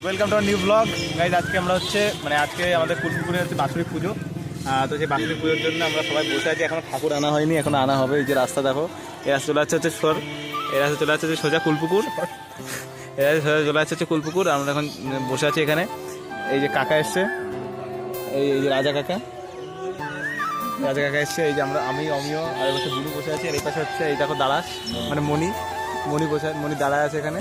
Welcome to new blog guys. আজকে আমরা আজকে আমাদের কুলপুকুরে হচ্ছে বাৎসরিক পুজো। তো সেই বাৎসরিক পুজোর জন্য আমরা সবাই বসে আছি। এখনো ঠাকুর আনা হয়নি, এখন আনা হবে। এই যে রাস্তা দেখো, এই রাস্তা চলে যাচ্ছে এই রাস্তা চলে যাচ্ছে সোজা কুলপুকুর। এই রাস্তা সোজা চলে যাচ্ছে কুলপুকুর। আমরা এখন বসে আছি এখানে। এই যে কাকা এসছে, এই যে রাজা কাকা এসছে। এই যে আমি অমিও আর হচ্ছে বুলু বসে আছি। আর এই পাশে হচ্ছে এই দেখো দাঁড়াস, মানে মণি দাঁড়ায় আছে এখানে।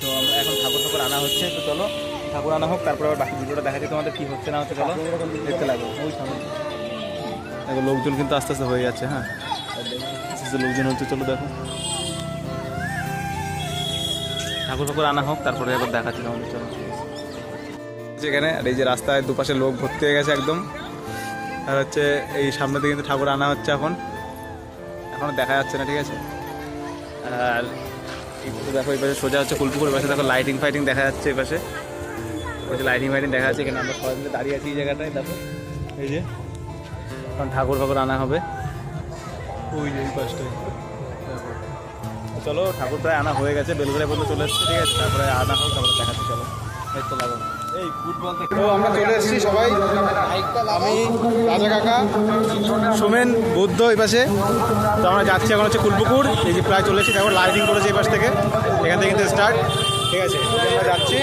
তো আমরা এখন ঠাকুর আনা হচ্ছে। তো চলো ঠাকুর আনা হোক, তারপরে আবার বাকি ভিডিওটা দেখা যায় তোমাদের কী হচ্ছে না হচ্ছে। চলো দেখতে লাগবে। ওই সামনে দেখো লোকজন কিন্তু আস্তে আস্তে হয়ে যাচ্ছে। হ্যাঁ, আস্তে আস্তে লোকজন হচ্ছে। চলো দেখো ঠাকুর আনা হোক, তারপরে আবার দেখাচ্ছি তোমাদের। চলো যেখানে, আর এই যে রাস্তায় দুপাশে লোক ভর্তি হয়ে গেছে একদম। আর হচ্ছে এই সামনের দিকে কিন্তু ঠাকুর আনা হচ্ছে। এখনও দেখা যাচ্ছে না, ঠিক আছে। আর দেখো এই পাশে সোজা হচ্ছে কুলপুকুর। পাশে দেখো লাইটিং ফাইটিং দেখা যাচ্ছে। এই পাশে লাইটিং ফাইটিং দেখা যাচ্ছে। এখানে আমরা সবাই মিলে দাঁড়িয়ে আছি এই জায়গাটায়। দেখো এই যে এখন ঠাকুর আনা হবে ওই যে এই পাশটায়। দেখো চলো ঠাকুর প্রায় আনা হয়ে গেছে, বেলঘড়িয়া পর্যন্ত চলে এসছে, ঠিক আছে। তারপরে আনা হোক, তারপরে দেখাচ্ছি। চলো দেখতে লাগো। এই ফুটবল তো আমরা চলে এসেছি সবাই। আমি, রাজা কাকা, সোমেন, বুদ্ধ এই পাশে। তো আমরা যাচ্ছি এখন হচ্ছে কুলপুকুর। এই যে প্রায় চলে এসেছি। তারপর লাইটিং করেছে এই পাশ থেকে, এখান থেকে কিন্তু স্টার্ট, ঠিক আছে। আমরা যাচ্ছি।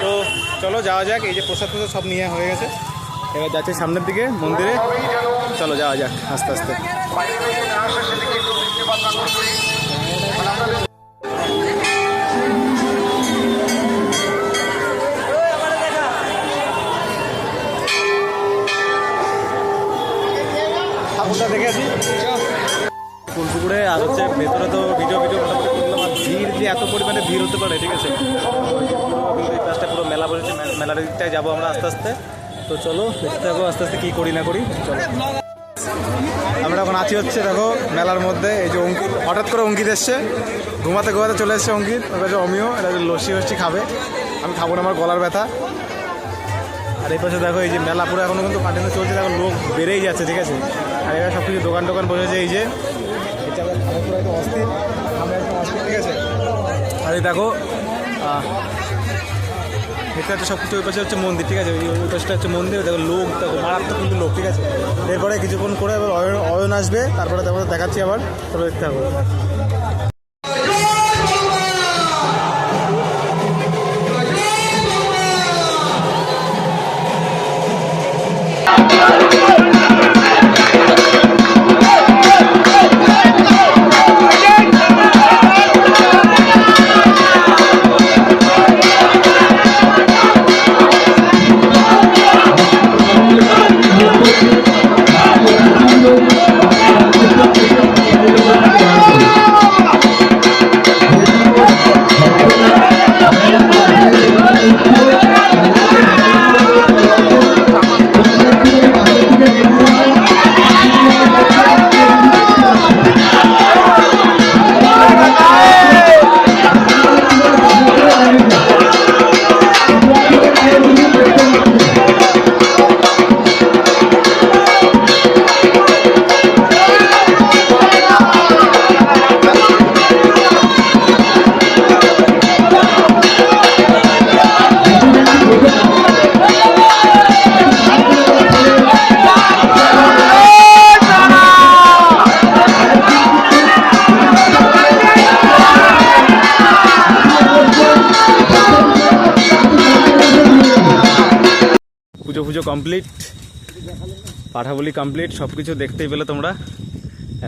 তো চলো যাওয়া যাক। এই যে প্রসাদ সব নিয়ে হয়ে গেছে। এবার যাচ্ছি সামনের দিকে মন্দিরে। চলো যাওয়া যাক আস্তে আস্তে। ঠাকুরটা দেখে আসি কুলপুকুরে। আর হচ্ছে ভেতরে তো ভিডিও মোটামুটি করলাম। আর ভিড় যে এত পরিমাণে ভিড় হতে পারে, ঠিক আছে। এই পাশটা পুরো মেলা বসেছে, মেলার দিকটায় যাবো আমরা আস্তে আস্তে। তো চলো দেখতে থাকো আস্তে আস্তে কী করি না করি। চলো আমরা এখন আছি হচ্ছে দেখো মেলার মধ্যে। এই যে অঙ্কিত, হঠাৎ করে অঙ্কিত এসছে, ঘুমাতে চলে এসছে অঙ্কিত। ওর কাছে অমিও, এটা লস্যি খাবে। আমি খাবো না, আমার গলার ব্যথা। আর এই পাশে দেখো এই যে মেলা পুরো এখনও কিন্তু কন্টিনিউ চলছে। দেখো লোক বেড়েই যাচ্ছে, ঠিক আছে। আর এবার সব কিছু দোকান বসেছে। এই যে অস্থির, ঠিক আছে। আর এই দেখো এটা হচ্ছে সব কিছু। ওই পাশে হচ্ছে মন্দির, ঠিক আছে। ওই পাশটা হচ্ছে মন্দির। দেখো লোক, দেখো মারাত্মক কিন্তু লোক, ঠিক আছে। এরপরে কিছুক্ষণ করে আবার অয়ন আসবে, তারপরে দেখাচ্ছি আবার। তারপরে দেখতে হবে। পুজো কমপ্লিট, পাঠাবলি কমপ্লিট, সব কিছু দেখতেই পেলে তোমরা।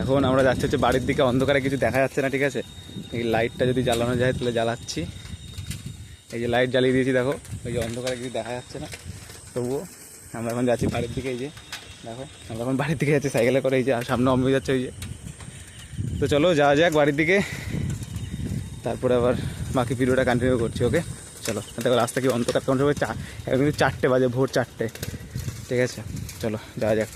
এখন আমরা যাচ্ছি হচ্ছে বাড়ির দিকে। অন্ধকারে কিছু দেখা যাচ্ছে না, ঠিক আছে। এই লাইটটা যদি জ্বালানো যায় তাহলে জ্বালাচ্ছি। এই যে লাইট জ্বালিয়ে দিয়েছি, দেখো। এই যে অন্ধকারে কিছু দেখা যাচ্ছে না, তবুও আমরা এখন যাচ্ছি বাড়ির দিকে। এই যে দেখো আমরা এখন বাড়ির দিকে যাচ্ছি সাইকেলে করে। এই যে আর সামনে অম্বি যাচ্ছে, ওই যে। তো চলো যাওয়া যাক বাড়ির দিকে, তারপরে আবার বাকি ভিডিওটা কন্টিনিউ করছি। ওকে চলো। দেখো রাস্তা কি অন্ধকার, তখন সবাই 4টে বাজে, ভোর 4টে, ঠিক আছে। চলো যাওয়া যাক।